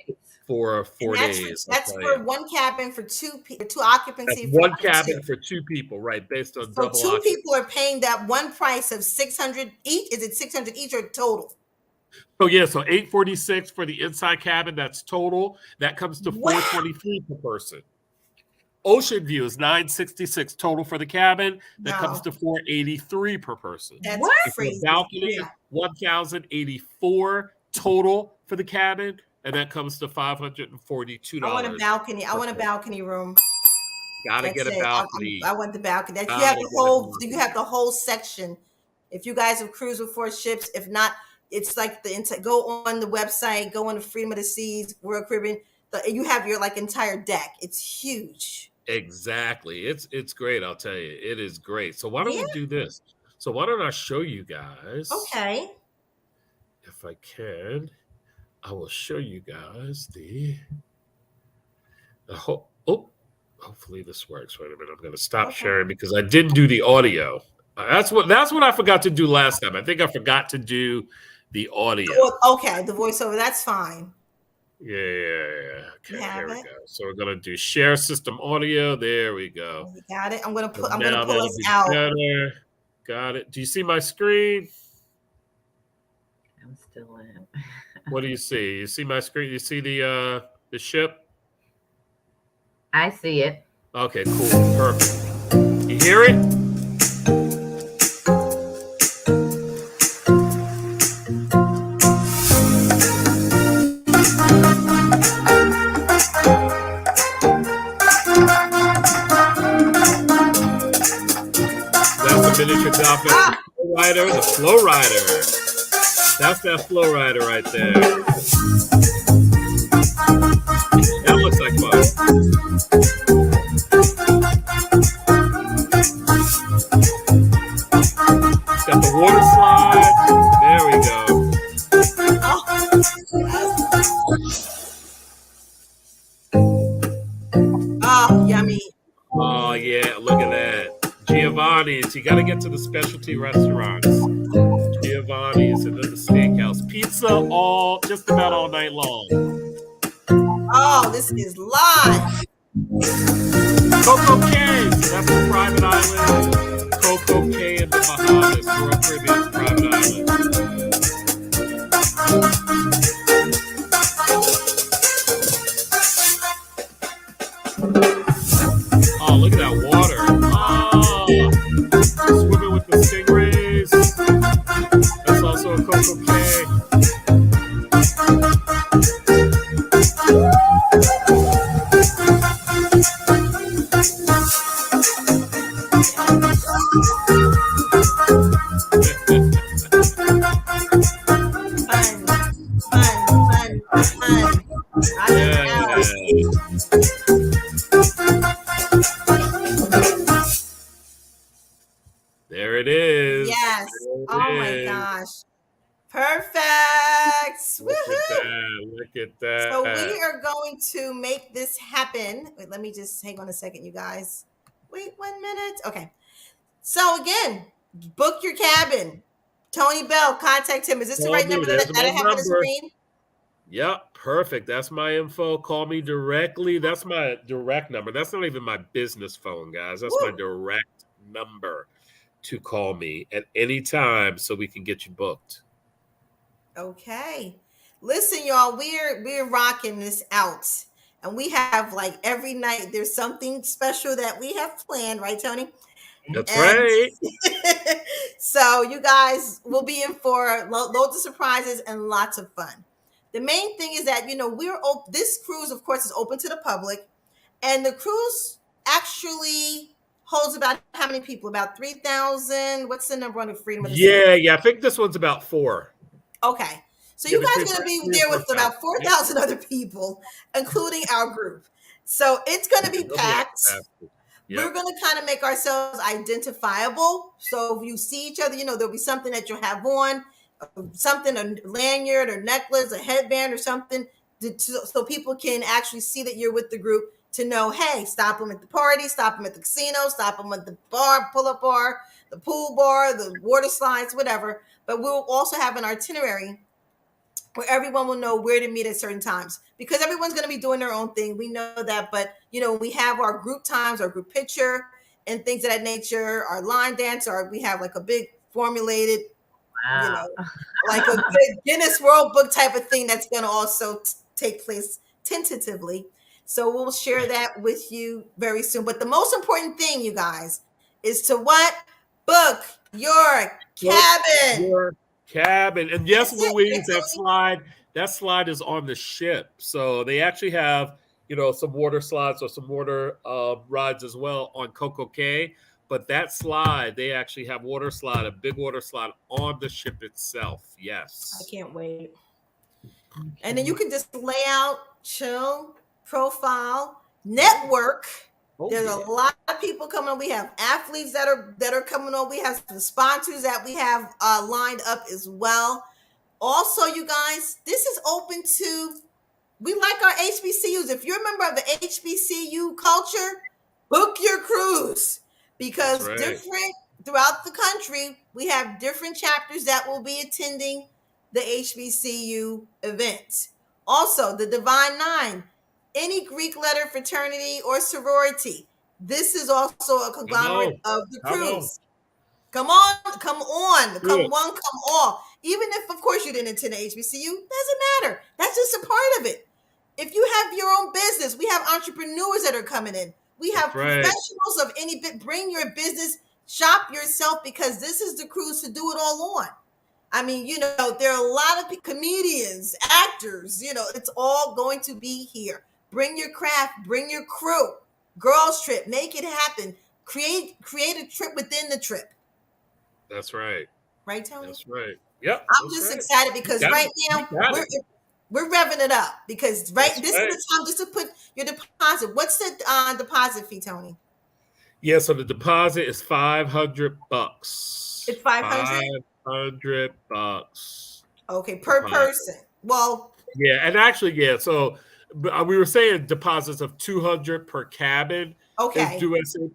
for 4 days. That's for one cabin for two occupancy. That's one cabin for 2 people, right? Based on double occupancy. So 2 people are paying that one price of $600 each. Is it $600 each or total? So so $846 for the inside cabin. That's total. That comes to $423 per person. Ocean view is $966 total for the cabin. That comes to $483 per person. That's crazy. Balcony, $1,084 total for the cabin, and that comes to $542. I want a balcony. I want a balcony room. Gotta get a balcony. I want the balcony. You have the whole section. If you guys have cruised with 4 ships, if not, it's like go on the website, go on the Freedom of the Seas, Royal Caribbean. You have your entire deck. It's huge. Exactly. It's great. I'll tell you, it is great. So why don't Yeah. we do this? So why don't I show you guys? Okay. If I can, I will show you guys the. Hopefully this works. Wait a minute. I'm going to stop Okay. sharing because I didn't do the audio. That's what I forgot to do last time. I think I forgot to do the audio. Okay, the voiceover. That's fine. Yeah. You Okay, have here we it. go. So we're gonna do share system audio. There we go. You got it. I'm gonna So pull now that'll us be out. better. Got it. Do you see my screen? I'm still in. What do you see? You see my screen? You see the ship? I see it. Okay, cool. Perfect. You hear it? That's the miniature dolphin rider, the flow rider. That's that flow rider right there. That looks like fun. Got the water slide. There we go. Oh, yummy. Oh, yeah. Look at that. Giovanni's. You got to get to the specialty restaurants. Giovanni's and then the steakhouse. Pizza just about all night long. Oh, this is live. Coco Cay. That's the private island. Coco Cay in the Bahamas. Royal Caribbean's private island. Oh, look at that water. Oh, swimming with the stingrays. That's also a Coco Cay. Fun. Yeah. There it is. Yes. Oh my gosh. Perfect. Look at that. So we are going to make this happen. Wait, let me just hang on a second, you guys. Wait 1 minute. Okay. So again, book your cabin. Tony Bell, contact him. Is this the right number that I have on the screen? Yep, perfect. That's my info. Call me directly. That's my direct number. That's not even my business phone, guys. That's my direct number to call me at any time so we can get you booked. Okay. Listen, y'all, we're rocking this out. And we have like every night there's something special that we have planned, right, Tony? That's right. So you guys will be in for loads of surprises and lots of fun. The main thing is that, this cruise, of course, is open to the public. And the cruise actually holds about how many people? About 3,000. What's the number on the Freedom of the Sea? Yeah. I think this one's about 4. Okay. So you guys are going to be there with about 4,000 other people, including our group. So it's going to be packed. Yep. We're going to kind of make ourselves identifiable. So if you see each other, there'll be something that you'll have on, something, a lanyard or necklace, a headband or something, so people can actually see that you're with the group, to know, hey, stop them at the party, stop them at the casino, stop them at the bar, pull-up bar, the pool bar, the water slides, whatever. But we'll also have an itinerary where everyone will know where to meet at certain times, because everyone's going to be doing their own thing. We know that, but we have our group times, our group picture and things of that nature, our line dance, we have like a big formulated, like a big Guinness World Book type of thing that's going to also take place tentatively. So we'll share that with you very soon. But the most important thing, you guys, is to what? Book your cabin. And yes, Louise, that slide is on the ship. So they actually have, some water slides or some water rides as well on Coco Cay. But that slide, they actually have a big water slide on the ship itself. Yes. I can't wait. And then you can just lay out, chill, profile, network, There's a lot of people coming on. We have athletes that are coming on. We have some sponsors that we have lined up as well. Also, you guys, this is open to, we like our HBCUs. If you're a member of the HBCU culture, book your cruise, because different throughout the country, we have different chapters that will be attending the HBCU event. Also, the Divine Nine, any Greek letter fraternity or sorority. This is also a conglomerate of the cruise. Come on, come all. Even if, of course, you didn't attend the HBCU, doesn't matter. That's just a part of it. If you have your own business, we have entrepreneurs that are coming in. We have professionals of any bit. Bring your business, shop yourself, because this is the cruise to do it all on. I mean, there are a lot of comedians, actors, it's all going to be here. Bring your craft, bring your crew. Girls trip, make it happen. Create a trip within the trip. That's right. Right, Tony? That's right. Yep. I'm just excited because right now we're revving it up, because this is the time just to put your deposit. What's the deposit fee, Tony? Yeah, so the deposit is $500. It's $500? $500. Okay, per person. Well, yeah, and actually, so we were saying deposits of $200 per cabin. Okay.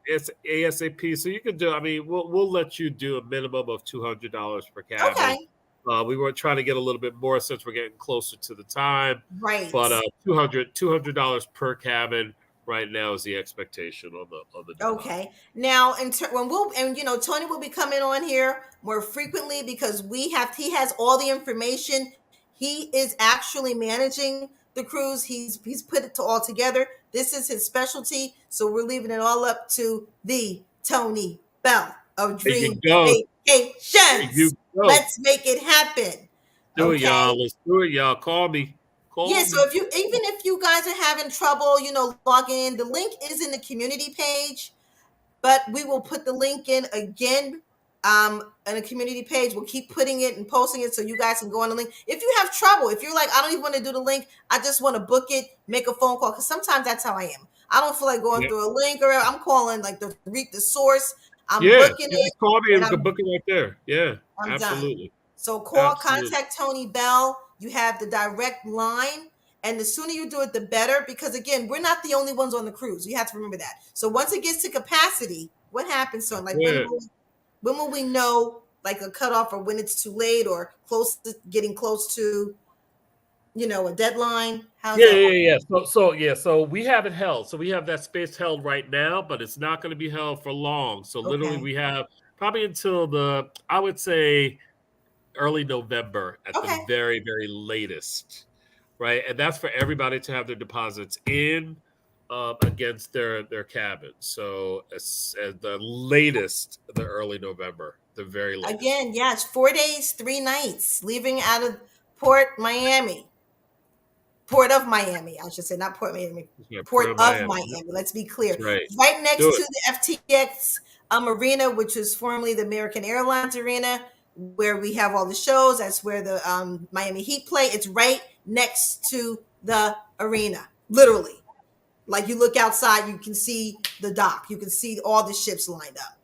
It's ASAP. So you can do, we'll let you do a minimum of $200 per cabin. Okay. We were trying to get a little bit more since we're getting closer to the time. Right. But $200 per cabin right now is the expectation on the deposit. Okay. Now, Tony will be coming on here more frequently, because he has all the information. He is actually managing the cruise. He's put it all together. This is his specialty. So we're leaving it all up to the Tony Bell of Dream Vacations. Let's make it happen. Do it, y'all. Let's do it, y'all. Call me. So if you guys are having trouble, logging in, the link is in the community page, but we will put the link in again on a community page. We'll keep putting it and posting it so you guys can go on the link. If you have trouble, if you're like, I don't even want to do the link, I just want to book it, make a phone call, because sometimes that's how I am. I don't feel like going through a link, or I'm calling like the source. I'm booking it. Call me and we can book it right there. Yeah, I'm absolutely. Done. So contact Tony Bell. You have the direct line, and the sooner you do it, the better, because again, we're not the only ones on the cruise. You have to remember that. So once it gets to capacity, what happens? So when will we know, like, a cutoff, or when it's too late, or getting close to, a deadline? So we have it held. So we have that space held right now, but it's not going to be held for long. So literally we have probably until I would say early November at the very, very latest, right? And that's for everybody to have their deposits in against their cabins. So at the latest, the early November, the very latest. Again, yes, 4 days, 3 nights, leaving out of Port of Miami, I should say, not Port Miami. Port of Miami. Let's be clear. Right next to the FTX arena, which was formerly the American Airlines Arena, where we have all the shows. That's where the Miami Heat play. It's right next to the arena, literally. Like, you look outside, you can see the dock. You can see all the ships lined up.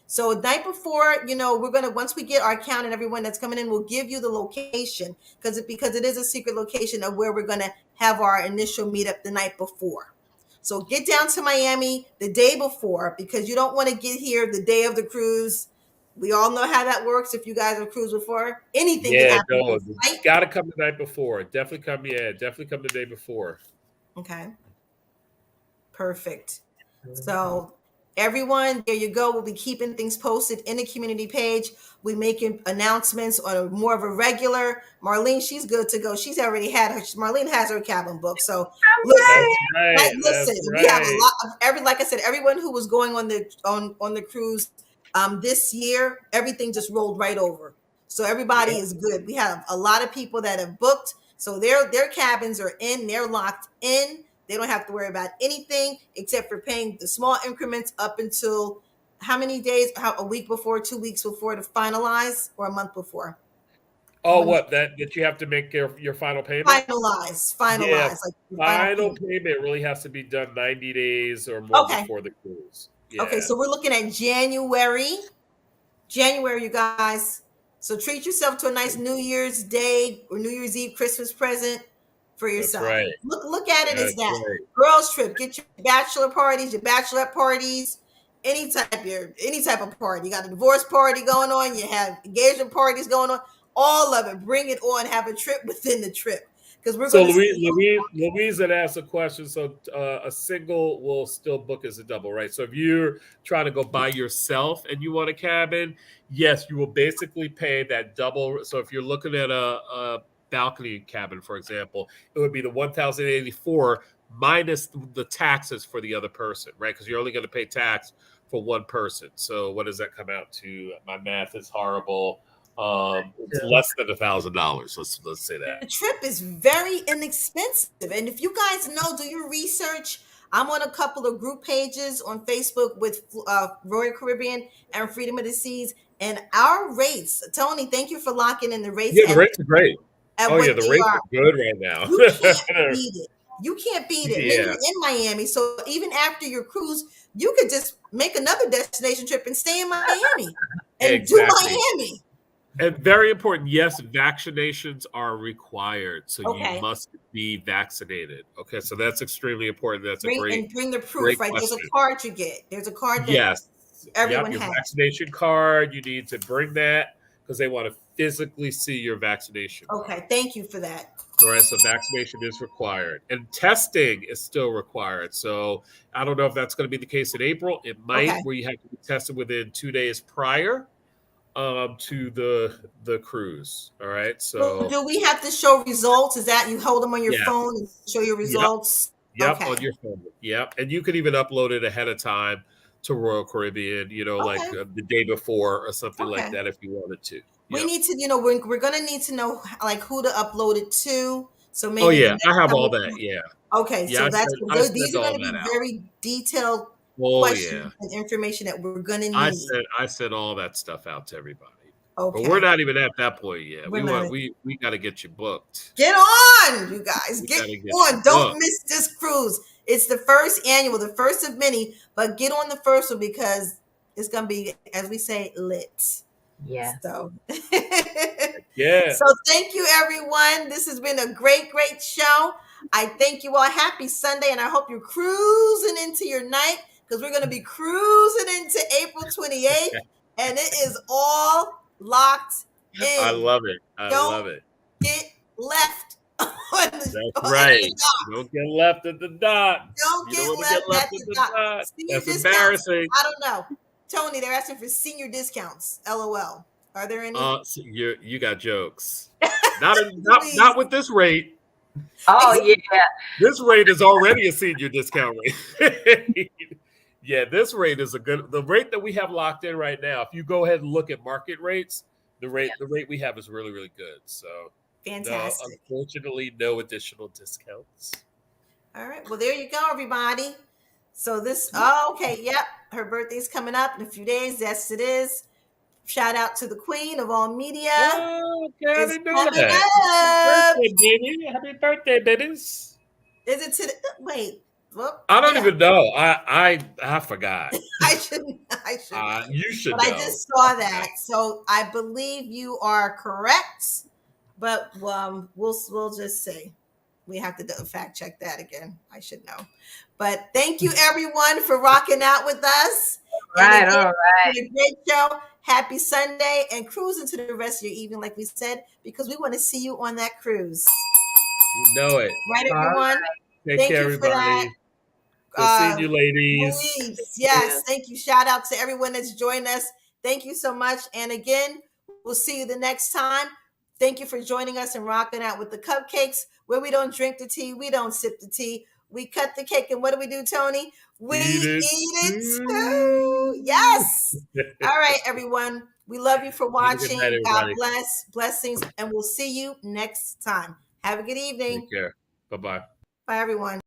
So the night before, we're going to, once we get our count and everyone that's coming in, we'll give you the location, because it is a secret location of where we're going to have our initial meetup the night before. So get down to Miami the day before, because you don't want to get here the day of the cruise. We all know how that works. If you guys have cruised before, anything can happen. You got to come the night before. Definitely come the day before. Okay. Perfect. So everyone, there you go. We'll be keeping things posted in the community page. We making announcements on more of a regular. Marlene, she's good to go. She's already Marlene has her cabin book. So listen, we have a lot of like I said, everyone who was going on the cruise this year, everything just rolled right over. So everybody is good. We have a lot of people that have booked. So their cabins are in, they're locked in. They don't have to worry about anything except for paying the small increments up until how many days? A week before, 2 weeks before to finalize, or a month before? Oh, what that you have to make your final payment? Finalize, Yeah, like your final final payment. payment really has to be done 90 days or more Okay. before the cruise. Okay, Yeah, so we're looking at January. January, you guys. So treat yourself to a nice New Year's Day or New Year's Eve Christmas present for that's yourself. right. Look at it as That's that right. girls trip. Get your bachelor parties, your bachelorette parties, any type of party. You got a divorce party going on. You have engagement parties going on. All of it. Bring it on. Have a trip within the trip because we're So going to see. Louise had asked a question. So a single will still book as a double, right? So if you're trying to go by yourself and you want a cabin, yes, you will basically pay that double. So if you're looking at a balcony cabin, for example, it would be the 1,084 minus the taxes for the other person, right? Because you're only going to pay tax for one person. So what does that come out to? My math is horrible. It's less than $1,000. Let's say that. The trip is very inexpensive. And if you guys know, do your research. I'm on a couple of group pages on Facebook with Royal Caribbean and Freedom of the Seas. And our rates, Tony, thank you for locking in the rates Yeah, the rates are great. at Oh yeah, what the they rates are. are good right now. You can't beat it. You can't beat it. And then Yeah, you're in Miami. So even after your cruise, you could just make another destination trip and stay in Miami and do exactly. Miami. And very important, yes, vaccinations are required. So you Okay. must be vaccinated. Okay, so that's extremely important. That's a Bring the proof, great right? There's a question. card you get. There's a card that Yes. Yep, everyone your has. vaccination card. You need to bring that because they want to physically see your vaccination card. Okay, thank you for that. All right, so vaccination is required, and testing is still required. So I don't know if that's going to be the case in April. It might, Okay. where you have to be tested within 2 days prior to the cruise. All right, So so do we have to show results? Is that you hold them on your yes, phone and show your yep, results? yep, Okay. on your phone, yep, and you could even upload it ahead of time to Royal Caribbean. Like Okay. the day before or something like Okay. that if you wanted to. We Yep. need to, we're gonna need to know like who to upload it to. So Oh maybe the yeah, I next have time all that. Yeah, okay, yeah, so I these sent are all gonna that be out. very detailed Oh yeah. questions and information that we're gonna need. I sent all that stuff out to everybody. But we're Okay. not even at that point yet. We're not We got to get you booked. Get on, you guys. We Get got to get you on. Don't booked. miss this cruise. It's the first annual, the first of many, but get on the first one because it's going to be, as we say, lit. Yeah. So, Yeah. so thank you, everyone. This has been a great, great show. I thank you all. Happy Sunday, and I hope you're cruising into your night because we're going to be cruising into April 28th, and it is all locked I in. love it. I Don't love it. get left on That's at right. the dock. Don't get left at the dot. Don't You don't get want to left get left at at the the dock. dot. Senior That's discounts. embarrassing. I don't know. Tony, they're asking for senior discounts. LOL. Are there any? So you got jokes. Not with this rate. Oh yeah. This rate is already a senior discount rate. Yeah, this rate is the rate that we have locked in right now. If you go ahead and look at market rates, the rate we have is really, really good. So Fantastic. no, unfortunately, no additional discounts. All right. Well, there you go, everybody. So okay. Yep. Her birthday's coming up in a few days. Yes, it is. Shout out to the queen of all media. Oh, okay, I It's didn't know coming that. up. Happy birthday, baby. Happy birthday, babies. Is it today? Wait. Well, I don't yeah. even know. I forgot. I shouldn't. I should. You should But know. I just saw that, so I believe you are correct. But we'll just say we have to fact check that again. I should know. But thank you everyone for rocking out with us. Right, again, all right. a great show. Happy Sunday and cruise into the rest of your evening, like we said, because we want to see you on that cruise. You know it. Right, everyone. Take Thank care, you for everybody. that. Good seeing you, ladies. Louise, yes, thank you. Shout out to everyone that's joined us. Thank you so much. And again, we'll see you the next time. Thank you for joining us and rocking out with the cupcakes, where we don't drink the tea, we don't sip the tea. We cut the cake, and what do we do, Tony? We eat it too. Yes. All right, everyone. We love you for watching. Good night, God everybody. bless. Blessings. And we'll see you next time. Have a good evening. Take care. Bye-bye. Bye, everyone.